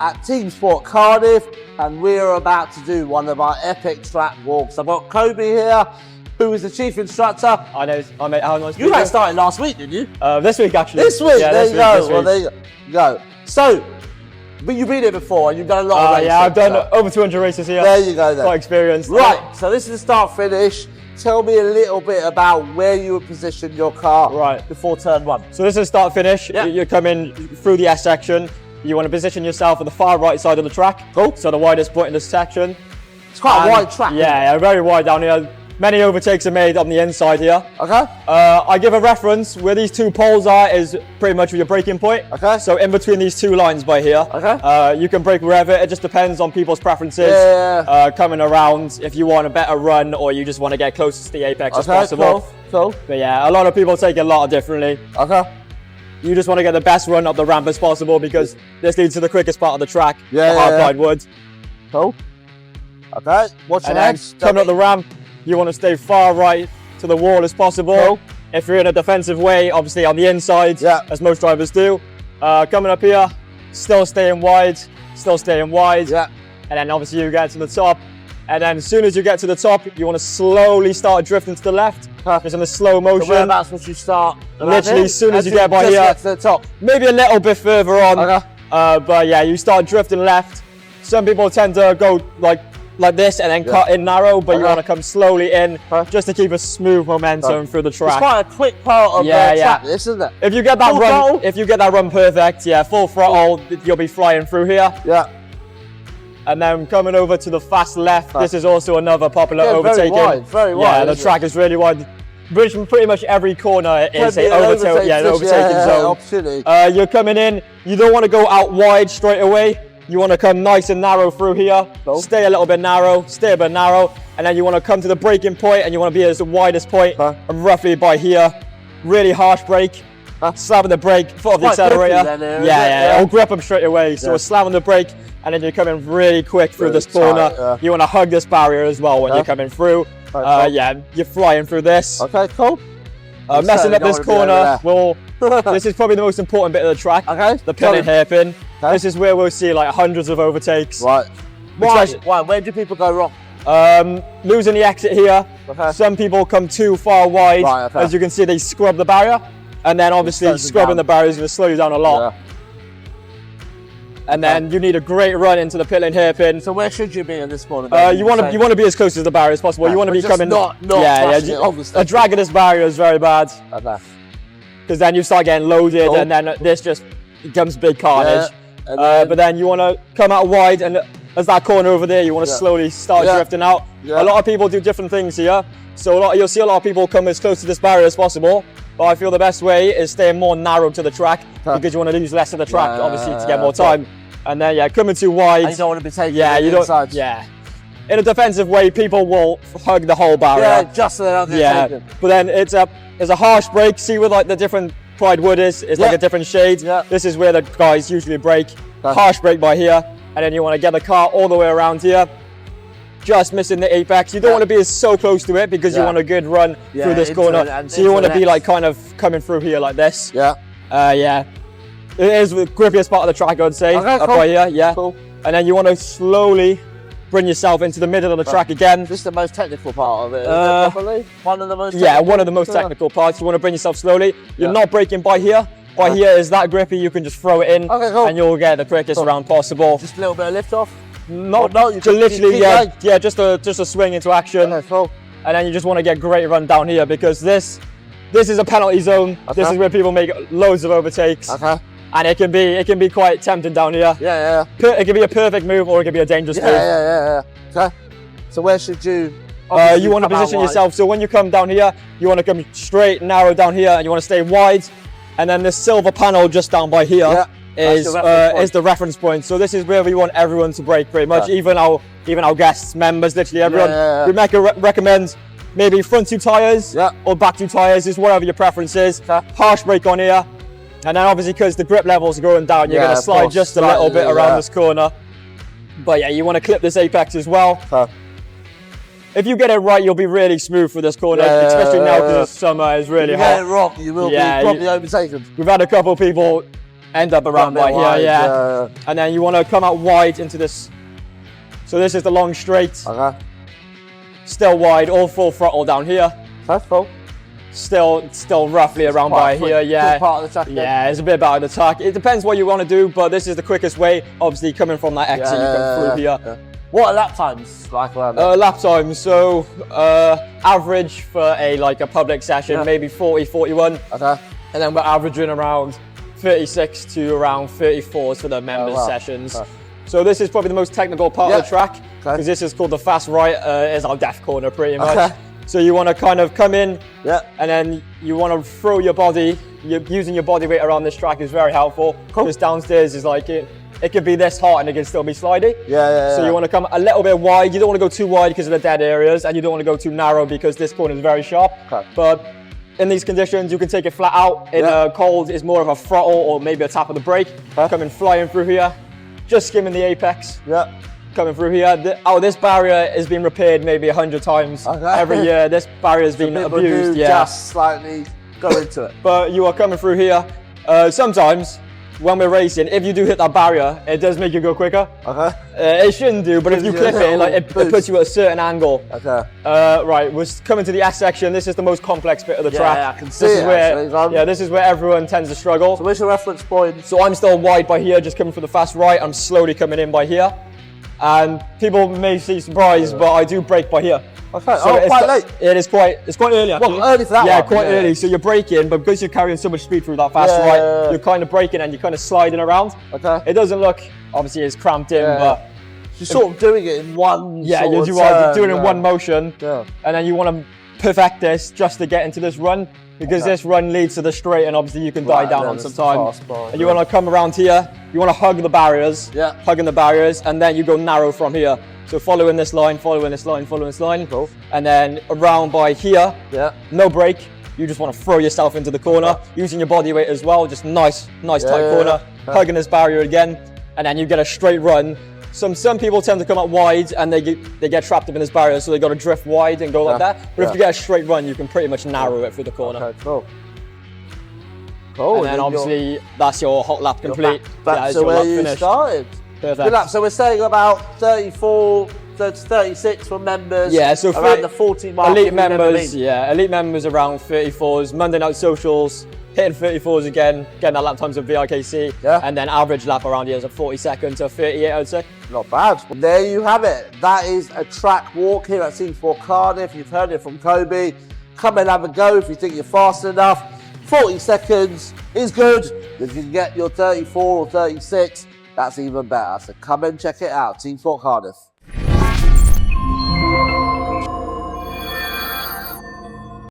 at Teamsport Cardiff, and we're about to do one of our epic track walks. I've got Kobe here, who is the chief instructor. I know. How nice. You guys started last week, didn't you? This week actually. This week. Yeah, there you go. Well, there you go. So, but you've been here before, and you've done a lot of races. Yeah, I've done over 200 races here. There you go. Then. Quite experienced. Right. So this is the start finish. Tell me a little bit about where you would position your car before turn one. So this is start finish. Yeah. You're coming through the S section. You want to position yourself at the far right side of the track. Cool. So the widest point in this section. It's quite a wide track. Yeah, very wide down here. Many overtakes are made on the inside here. Okay. I give a reference where these two poles are is pretty much your braking point. Okay. So in between these two lines by here, you can brake wherever. It just depends on people's preferences. Yeah. Coming around, if you want a better run or you just want to get closest to the apex as possible. Cool. But yeah, a lot of people take it a lot differently. Okay. You just want to get the best run up the ramp as possible because this leads to the quickest part of the track, the hard-applied wood. Cool. Okay. What's your next? Coming up the ramp, you want to stay far right to the wall as possible. Cool. If you're in a defensive way, obviously on the inside, as most drivers do. Coming up here, still staying wide. Yeah. And then obviously you get to the top. And then as soon as you get to the top, you want to slowly start drifting to the left. Just in a slow motion. So whereabouts once you start? Literally as soon as you get by here. Get to the top. Maybe a little bit further on. But yeah, you start drifting left. Some people tend to go like this and then cut in narrow, but you want to come slowly in just to keep a smooth momentum through the track. It's quite a quick part of the track, this, isn't it? If you get that run perfect, full throttle, you'll be flying through here. Yeah. And then coming over to the fast left, this is also another popular overtaking. Very wide. Yeah, the track is really wide. Pretty much every corner is an overtaking zone. You're coming in, you don't want to go out wide straight away. You want to come nice and narrow through here. Stay a little bit narrow, and then you want to come to the braking point and you want to be at the widest point, roughly by here. Really harsh brake. Slamming the brake, foot of the accelerator. It'll grip them straight away. So we're slamming the brake, and then you're coming really quick through this corner. You want to hug this barrier as well when you're coming through. You're flying through this. Okay, cool. Messing up this corner, this is probably the most important bit of the track. The pin and hairpin. This is where we'll see like hundreds of overtakes. Right. Why? Where do people go wrong? Losing the exit here. Some people come too far wide. As you can see, they scrub the barrier. And then obviously scrubbing the barrier is going to slow you down a lot. And then you need a great run into the pin and hairpin. So where should you be in this corner? You want to be as close to the barrier as possible. You want to be coming. A drag of this barrier is very bad. Because then you start getting loaded, and then this just becomes big carnage. But then you want to come out wide, and as that corner over there, you want to slowly start drifting out. A lot of people do different things here. So you'll see a lot of people come as close to this barrier as possible. But I feel the best way is staying more narrow to the track because you want to use less of the track, obviously, to get more time. And then, coming too wide. And you don't want to be taking inside. In a defensive way, people will hug the whole barrier. Just so they don't get taken. But then it's a harsh brake. See where like the different pride wood is? It's like a different shade. This is where the guys usually brake. Harsh brake by here. And then you want to get the car all the way around here. Just missing the apex. You don't want to be so close to it because you want a good run through this corner. So you want to be like kind of coming through here like this. It is the grippiest part of the track, I'd say. Up by here, And then you want to slowly bring yourself into the middle of the track again. This is the most technical part of it, probably? One of the most technical? Yeah, one of the most technical parts. You want to bring yourself slowly. You're not braking by here. By here is that grippy, you can just throw it in and you'll get the quickest round possible. Just a little bit of lift off? No, literally, just a swing into action. And then you just want to get great run down here because this is a penalty zone. This is where people make loads of overtakes. And it can be quite tempting down here. It can be a perfect move or it can be a dangerous move. Okay. So where should you? You want to position yourself. So when you come down here, you want to come straight, narrow down here, and you want to stay wide. And then this silver panel just down by here is the reference point. So this is where we want everyone to brake pretty much, even our guests, members, literally everyone. We recommend maybe front two tyres or back two tyres, just whatever your preference is. Harsh brake on here. And then obviously because the grip levels are going down, you're going to slide just a little bit around this corner. But yeah, you want to clip this apex as well. If you get it right, you'll be really smooth for this corner, especially now because summer is really hot. If you get it wrong, you will be probably overtaken. We've had a couple of people end up around by here, yeah. And then you want to come out wide into this. So this is the long straight. Okay. Still wide, all full throttle down here. That's full. Still roughly around by here, yeah. Part of the track, yeah, it's a bit about the track. It depends what you want to do, but this is the quickest way. Obviously, coming from that exit, you come through here. Yeah. What are lap times like around there? Lap times, so average for a public session, maybe 40, 41. Okay. And then we're averaging around 36 to around 34s for the members sessions. Okay. So this is probably the most technical part of the track, because this is called the fast right, is our death corner pretty much. Okay. So you want to kind of come in, and then you want to throw your body. Using your body weight around this track is very helpful, because downstairs is like it could be this hot and it can still be slidey. So you want to come a little bit wide. You don't want to go too wide because of the dead areas, and you don't want to go too narrow because this corner is very sharp. Okay. But in these conditions, you can take it flat out. In cold, it's more of a throttle or maybe a tap of the brake. Coming flying through here, just skimming the apex. Coming through here. This barrier has been repaired maybe 100 times every year. This barrier has been abused. Just slightly go into it. But you are coming through here. Sometimes when we're racing, if you do hit that barrier, it does make you go quicker. It shouldn't do, but if you clip it, it puts you at a certain angle. Right, we're coming to the S section. This is the most complex bit of the track. Yeah, I can see it. This is where everyone tends to struggle. So where's your reference point? So I'm still wide by here, just coming for the fast right. I'm slowly coming in by here. And people may see surprised, but I do brake by here. Okay, so quite late. It's quite early actually. Well, early for that one. Yeah, quite early. So you're braking, but because you're carrying so much speed through that fast right, you're kind of braking and you're kind of sliding around. Okay. It doesn't look, obviously it's cramped in, but you're sort of doing it in one you're doing it in one motion. And then you want to perfect this just to get into this run, because this run leads to the straight, and obviously you can die down on some time. And you want to come around here, you want to hug the barriers, hugging the barriers, and then you go narrow from here. So following this line, following this line, following this line, and then around by here, no brake. You just want to throw yourself into the corner, using your body weight as well, just nice tight corner, hugging this barrier again, and then you get a straight run. Some people tend to come up wide and they get trapped up in this barrier, so they got to drift wide and go like that. But if you get a straight run, you can pretty much narrow it through the corner. Okay, cool. And then obviously that's your hot lap complete. Back to where you started. Perfect. Good lap. So we're saying about 34 to 36 for members. Yeah, so around the 40 mark. Elite members, elite members around 34s. Monday night socials, hitting 34s again, getting that lap times of VIKC, and then average lap around here is a 42nd to 38, I would say. Not bad. Well, there you have it. That is a track walk here at Teamsport Cardiff. You've heard it from Kobe. Come and have a go if you think you're fast enough. 40 seconds is good. If you can get your 34 or 36, that's even better. So come and check it out. Teamsport Cardiff.